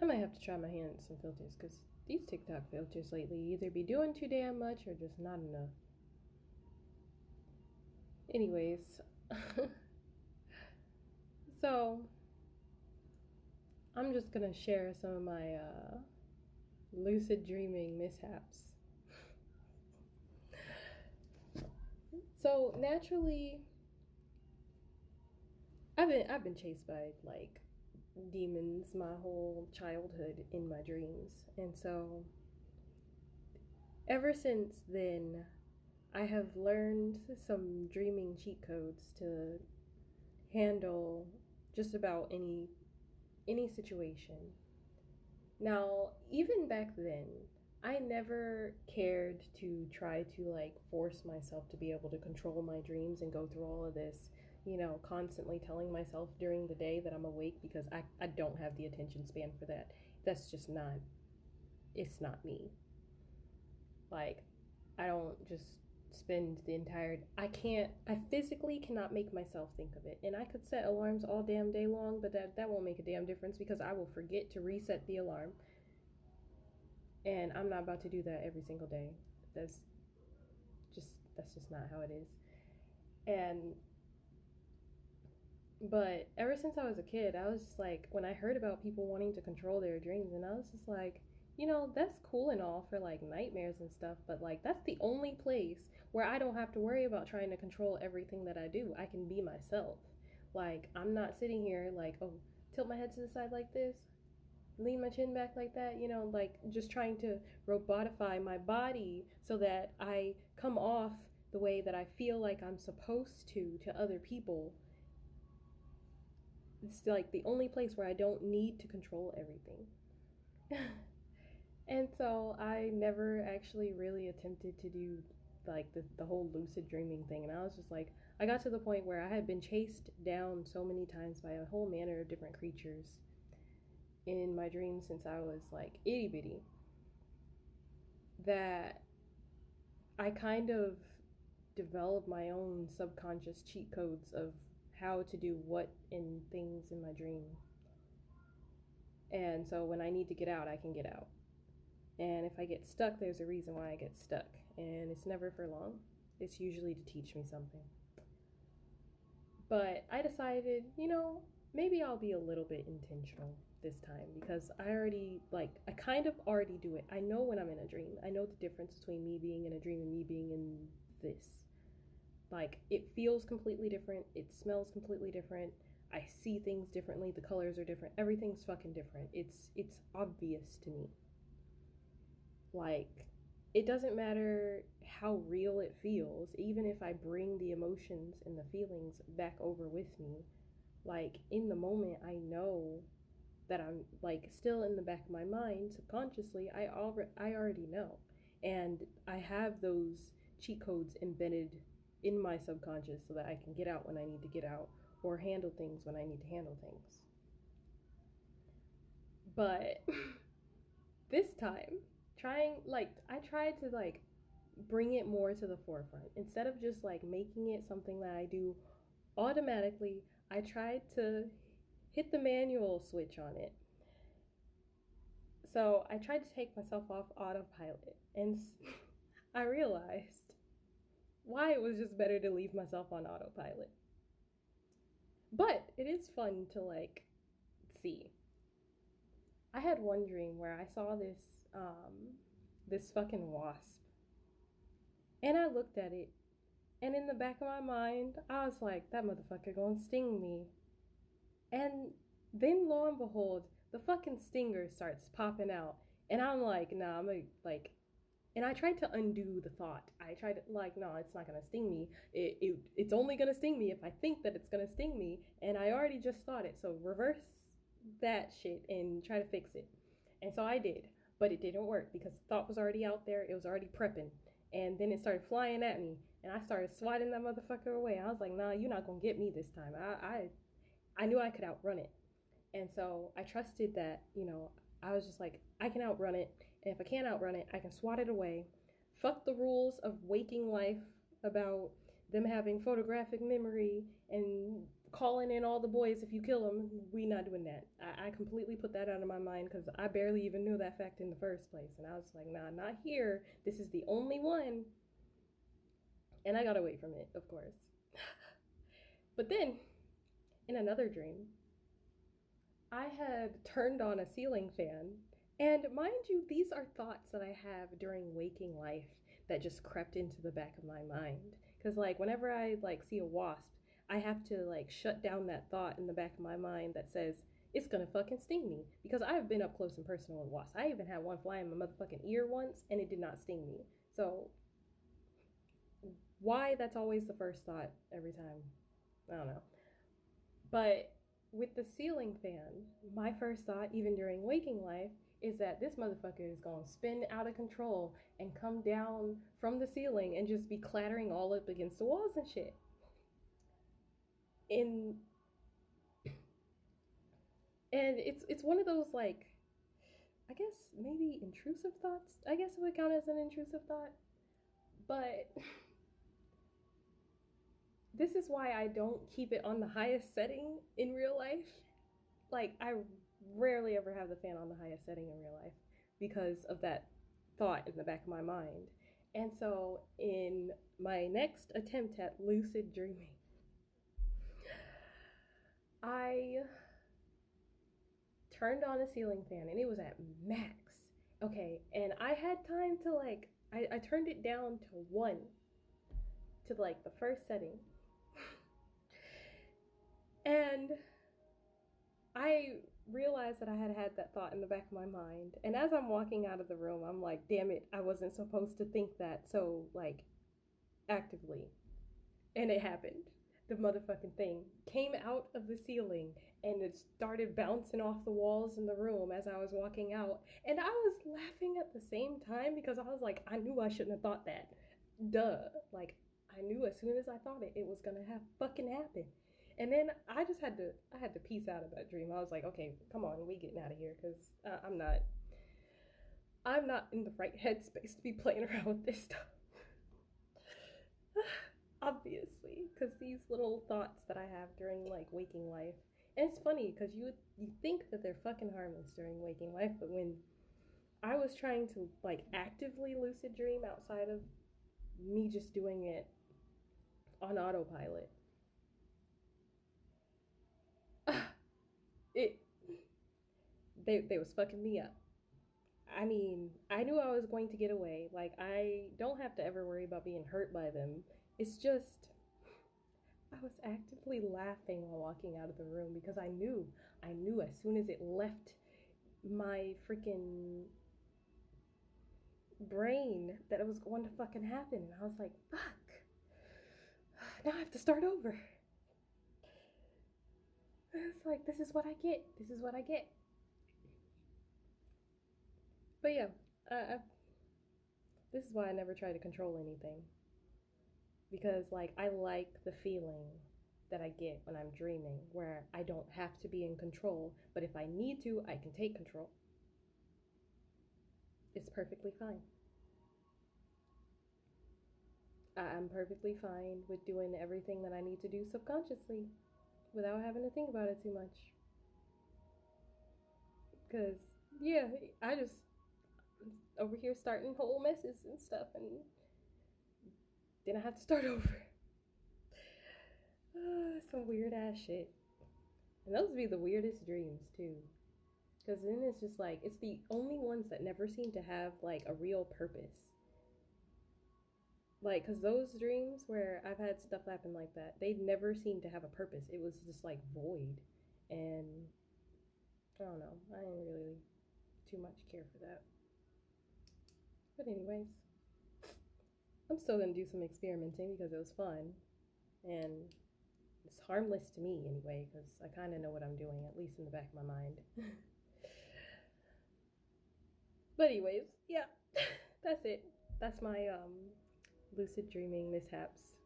I might have to try my hand at some filters because these TikTok filters lately either be doing too damn much or just not enough. Anyways, so I'm just gonna share some of my lucid dreaming mishaps. So naturally, I've been chased by like demons my whole childhood in my dreams, and so ever since then, I have learned some dreaming cheat codes to handle just about any situation. Now, even back then, I never cared to try to like force myself to be able to control my dreams and go through all of this, constantly telling myself during the day that I'm awake because I don't have the attention span for that. That's just not, it's not me. Like, I don't just spend the entire I physically cannot make myself think of it. And I could set alarms all damn day long, but that won't make a damn difference because I will forget to reset the alarm. And I'm not about to do that every single day. That's that's just not how it is. And but ever since I was a kid, I was just like, when I heard about people wanting to control their dreams, and I was just like, that's cool and all for like nightmares and stuff, but like that's the only place where I don't have to worry about trying to control everything that I do. I can be myself. Like, I'm not sitting here like, oh, tilt my head to the side like this, lean my chin back like that, like just trying to robotify my body so that I come off the way that I feel like I'm supposed to other people. It's like the only place where I don't need to control everything. And so I never actually really attempted to do like the whole lucid dreaming thing. And I was just like, I got to the point where I had been chased down so many times by a whole manner of different creatures in my dreams since I was like itty bitty that I kind of developed my own subconscious cheat codes of how to do what in things in my dream. And so when I need to get out, I can get out. And if I get stuck, there's a reason why I get stuck. And it's never for long. It's usually to teach me something. But I decided, maybe I'll be a little bit intentional this time because I kind of already do it. I know when I'm in a dream. I know the difference between me being in a dream and me being in this. Like, it feels completely different. It smells completely different. I see things differently. The colors are different. Everything's fucking different. It's obvious to me. Like, it doesn't matter how real it feels, even if I bring the emotions and the feelings back over with me. Like, in the moment, I know that I'm like still in the back of my mind subconsciously. I already know, and I have those cheat codes embedded in my subconscious so that I can get out when I need to get out or handle things when I need to handle things. But this time, I tried to like bring it more to the forefront instead of just like making it something that I do automatically. I tried to hit the manual switch on it. So I tried to take myself off autopilot, and I realized why it was just better to leave myself on autopilot. But it is fun to like see. I had one dream where I saw this fucking wasp, and I looked at it, and in the back of my mind, I was like, that motherfucker gonna sting me. And then lo and behold, the fucking stinger starts popping out. And I'm like, nah, I'm gonna like, and I tried to undo the thought. I tried to like, no, it's not gonna sting me. It's only gonna sting me if I think that it's gonna sting me. And I already just thought it. So reverse that shit and try to fix it. And so I did. But it didn't work because the thought was already out there. It was already prepping. And then it started flying at me. And I started swatting that motherfucker away. I was like, nah, you're not gonna get me this time. I knew I could outrun it. And so I trusted that, I was just like, I can outrun it. And if I can't outrun it, I can swat it away. Fuck the rules of waking life about them having photographic memory and calling in all the boys if you kill them. We not doing that. I completely put that out of my mind because I barely even knew that fact in the first place. And I was like, nah, not here. This is the only one. And I got away from it, of course. But then, in another dream, I had turned on a ceiling fan. And mind you, these are thoughts that I have during waking life that just crept into the back of my mind. Because, like, whenever I, like, see a wasp, I have to, like, shut down that thought in the back of my mind that says, it's gonna fucking sting me. Because I've been up close and personal with wasps. I even had one fly in my motherfucking ear once, and it did not sting me. So, why that's always the first thought every time, I don't know. But with the ceiling fan, my first thought, even during waking life, is that this motherfucker is gonna spin out of control and come down from the ceiling and just be clattering all up against the walls and shit. And it's one of those, like, I guess maybe intrusive thoughts. I guess it would count as an intrusive thought. But this is why I don't keep it on the highest setting in real life. Like, I rarely ever have the fan on the highest setting in real life because of that thought in the back of my mind. And so, in my next attempt at lucid dreaming, I turned on a ceiling fan and it was at max. Okay, and I had time to, like, I turned it down to 1, to, like, the first setting. And I realized that I had had that thought in the back of my mind. And as I'm walking out of the room, I'm like, damn it, I wasn't supposed to think that so, like, actively. And it happened. The motherfucking thing came out of the ceiling and it started bouncing off the walls in the room as I was walking out. And I was laughing at the same time because I was like, I knew I shouldn't have thought that. Duh. Like, I knew as soon as I thought it, it was gonna have fucking happen. And then I had to peace out of that dream. I was like, okay, come on, we getting out of here because I'm not in the right headspace to be playing around with this stuff. Obviously, because these little thoughts that I have during, like, waking life, and it's funny because you think that they're fucking harmless during waking life, but when I was trying to, like, actively lucid dream outside of me just doing it on autopilot, it they was fucking me up. I mean, I knew I was going to get away. Like, I don't have to ever worry about being hurt by them. It's just, I was actively laughing while walking out of the room because I knew as soon as it left my freaking brain that it was going to fucking happen. And I was like, fuck. Now I have to start over. It's like, this is what I get. This is what I get. But yeah, this is why I never try to control anything. Because, like, I like the feeling that I get when I'm dreaming, where I don't have to be in control, but if I need to, I can take control. It's perfectly fine. I'm perfectly fine with doing everything that I need to do subconsciously without having to think about it too much. Because, yeah, I just over here starting whole messes and stuff, and then I have to start over. Some weird ass shit. And those be the weirdest dreams, too. Because then it's just like, it's the only ones that never seem to have, like, a real purpose. Like, because those dreams where I've had stuff happen like that, they never seem to have a purpose. It was just, like, void. And I don't know. I didn't really too much care for that. But anyways, I'm still going to do some experimenting because it was fun. And it's harmless to me anyway, because I kind of know what I'm doing, at least in the back of my mind. But anyways, yeah, that's it. That's my lucid dreaming mishaps.